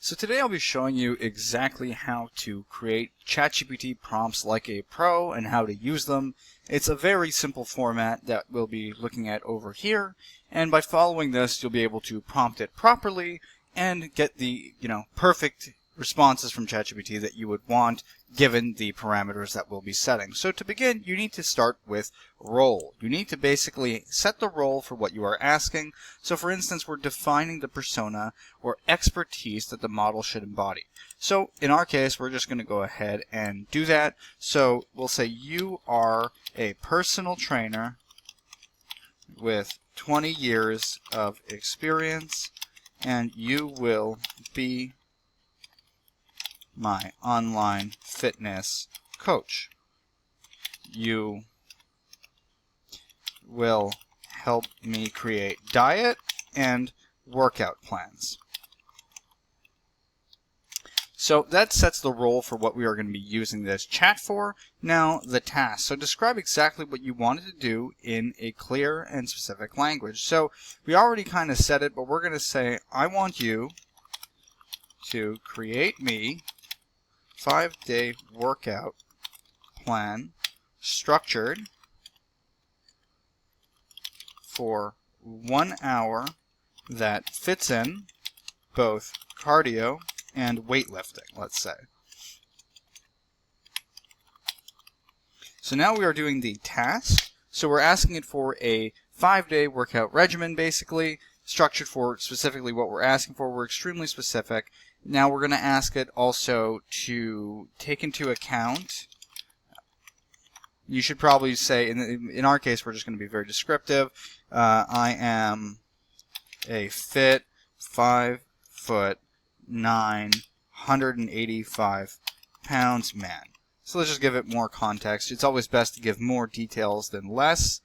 So today I'll be showing you exactly how to create ChatGPT prompts like a pro and how to use them. It's a very simple format that we'll be looking at over here, and by following this you'll be able to prompt it properly and get the perfect responses from ChatGPT that you would want given the parameters that we'll be setting. So to begin, you need to start with role. You need to basically set the role for what you are asking. So for instance, we're defining the persona or expertise that the model should embody. So in our case, we're just going to go ahead and do that. So we'll say you are a personal trainer with 20 years of experience, and you will be my online fitness coach. You will help me create diet and workout plans. So that sets the role for what we are going to be using this chat for. Now the task. So describe exactly what you wanted to do in a clear and specific language. So we already kind of said it, but we're going to say, I want you to create me 5-day workout plan structured for 1 hour that fits in both cardio and weightlifting, let's say. So now we are doing the task. So we're asking it for a 5-day workout regimen, basically, structured for specifically what we're asking for. We're extremely specific. Now we're going to ask it also to take into account, you should probably say, in our case, we're just going to be very descriptive. I am a fit 5'9", 185 pounds man. So let's just give it more context. It's always best to give more details than less.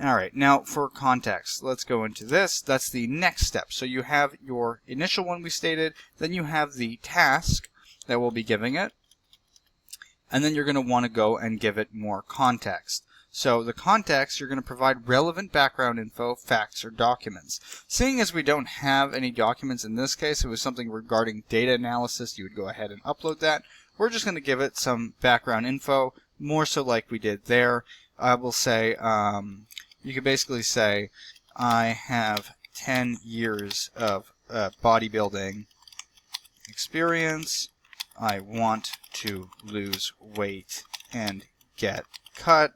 Alright, now for context, let's go into this. That's the next step. So you have your initial one we stated, then you have the task that we'll be giving it, and then you're going to want to go and give it more context. So the context, you're going to provide relevant background info, facts, or documents. Seeing as we don't have any documents in this case, it was something regarding data analysis, you would go ahead and upload that. We're just going to give it some background info, more so like we did there. I will say, you could basically say, I have 10 years of bodybuilding experience. I want to lose weight and get cut.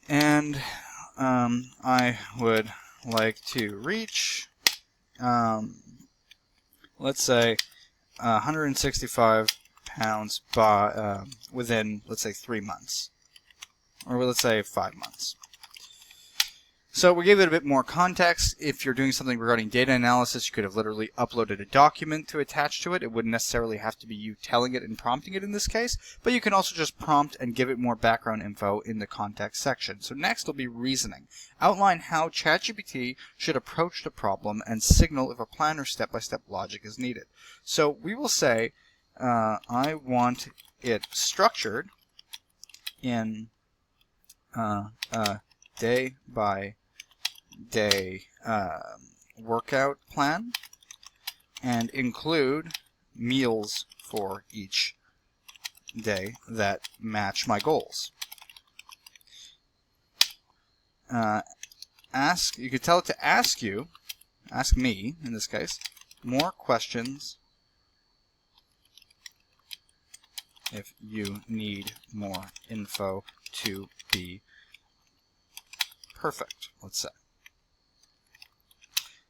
And I would like to reach, let's say, 165 pounds within, let's say, 3 months. Or let's say 5 months. So we gave it a bit more context. If you're doing something regarding data analysis, you could have literally uploaded a document to attach to it. It wouldn't necessarily have to be you telling it and prompting it in this case, but you can also just prompt and give it more background info in the context section. So next will be reasoning. Outline how ChatGPT should approach the problem and signal if a plan or step-by-step logic is needed. So we will say, I want it structured in day by day workout plan and include meals for each day that match my goals. You could tell it to ask me in this case, more questions if you need more info to be perfect, let's say.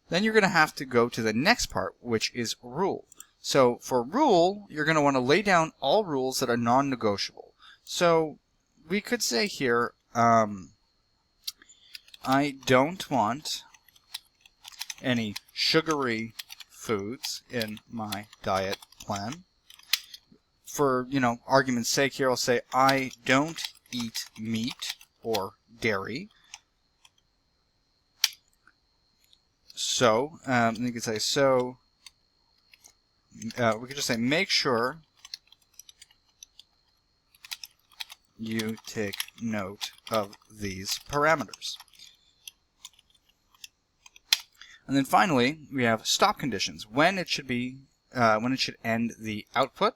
Then you're going to have to go to the next part, which is rule. So for rule, you're going to want to lay down all rules that are non-negotiable. So we could say here, I don't want any sugary foods in my diet plan. For, argument's sake here, I'll say I don't eat meat or dairy. So, you could say, we could just say, make sure you take note of these parameters. And then finally, we have stop conditions, when it should end the output.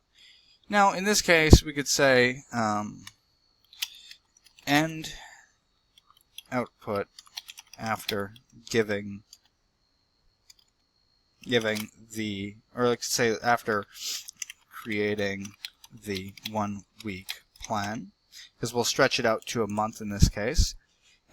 Now, in this case, we could say end output after giving the, or let's say after creating the 1 week plan, because we'll stretch it out to a month in this case.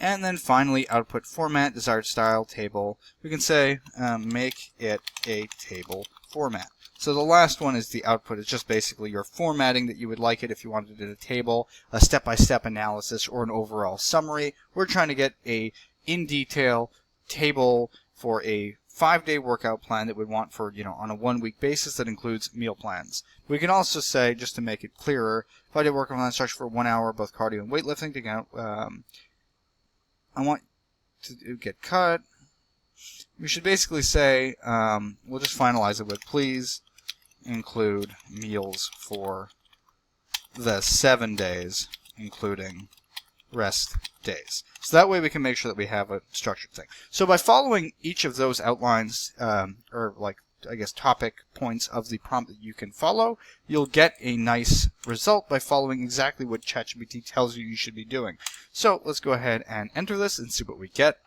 And then finally, output format, desired style, table. We can say make it a table format. So the last one is the output. It's just basically your formatting that you would like it if you wanted it a table, a step-by-step analysis, or an overall summary. We're trying to get a in-detail table for a 5-day workout plan that we'd want for, on a 1 week basis that includes meal plans. We can also say, just to make it clearer, 5-day workout plan structure for 1 hour, both cardio and weightlifting to count. I want to get cut. We should basically say, we'll just finalize it with please include meals for the 7 days, including rest days. So that way we can make sure that we have a structured thing. So by following each of those outlines, or like, I guess, topic points of the prompt that you can follow, you'll get a nice result by following exactly what ChatGPT tells you should be doing. So let's go ahead and enter this and see what we get.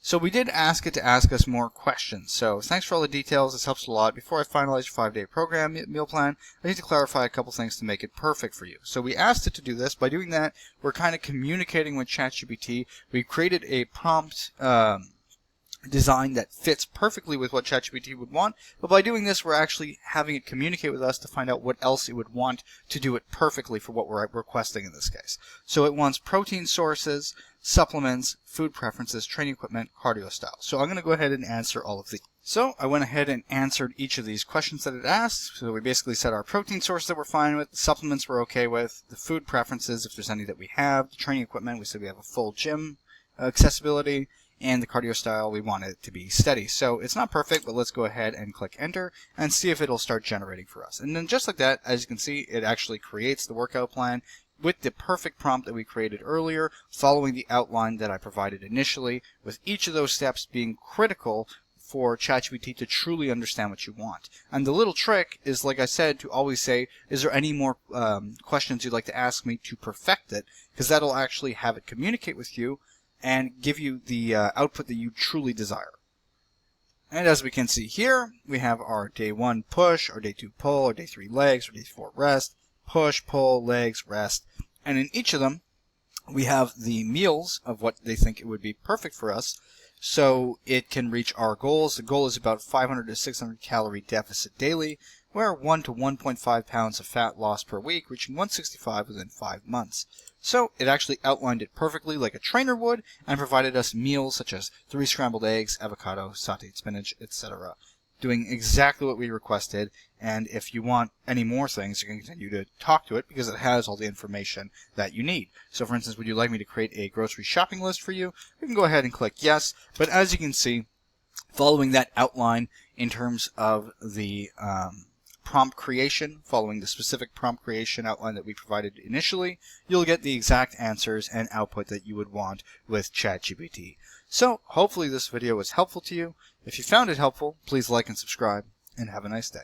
So we did ask it to ask us more questions. So thanks for all the details. This helps a lot. Before I finalize your 5-day program meal plan, I need to clarify a couple things to make it perfect for you. So we asked it to do this. By doing that, we're kind of communicating with ChatGPT. We created a prompt design that fits perfectly with what ChatGPT would want, but by doing this, we're actually having it communicate with us to find out what else it would want to do it perfectly for what we're requesting in this case. So it wants protein sources, supplements, food preferences, training equipment, cardio style. So I'm going to go ahead and answer all of these. So I went ahead and answered each of these questions that it asked. So we basically said our protein sources that we're fine with, the supplements we're okay with, the food preferences, if there's any that we have, the training equipment, we said we have a full gym accessibility, and the cardio style, we want it to be steady. So it's not perfect, but let's go ahead and click enter and see if it'll start generating for us. And then just like that, as you can see, it actually creates the workout plan with the perfect prompt that we created earlier, following the outline that I provided initially, with each of those steps being critical for ChatGPT to truly understand what you want. And the little trick is, like I said, to always say, is there any more questions you'd like to ask me to perfect it? Because that'll actually have it communicate with you and give you the output that you truly desire. And as we can see here, we have our day 1 push, our day 2 pull, our day 3 legs, our day 4 rest, push, pull, legs, rest. And in each of them, we have the meals of what they think it would be perfect for us, so it can reach our goals. The goal is about 500 to 600 calorie deficit daily, where 1 to 1.5 pounds of fat loss per week, reaching 165 within 5 months. So it actually outlined it perfectly like a trainer would, and provided us meals such as 3 scrambled eggs, avocado, sauteed spinach, etc. Doing exactly what we requested. And if you want any more things, you can continue to talk to it because it has all the information that you need. So for instance, would you like me to create a grocery shopping list for you? You can go ahead and click yes. But as you can see, following that outline in terms of the prompt creation, following the specific prompt creation outline that we provided initially, you'll get the exact answers and output that you would want with ChatGPT. So hopefully this video was helpful to you. If you found it helpful, please like and subscribe, and have a nice day.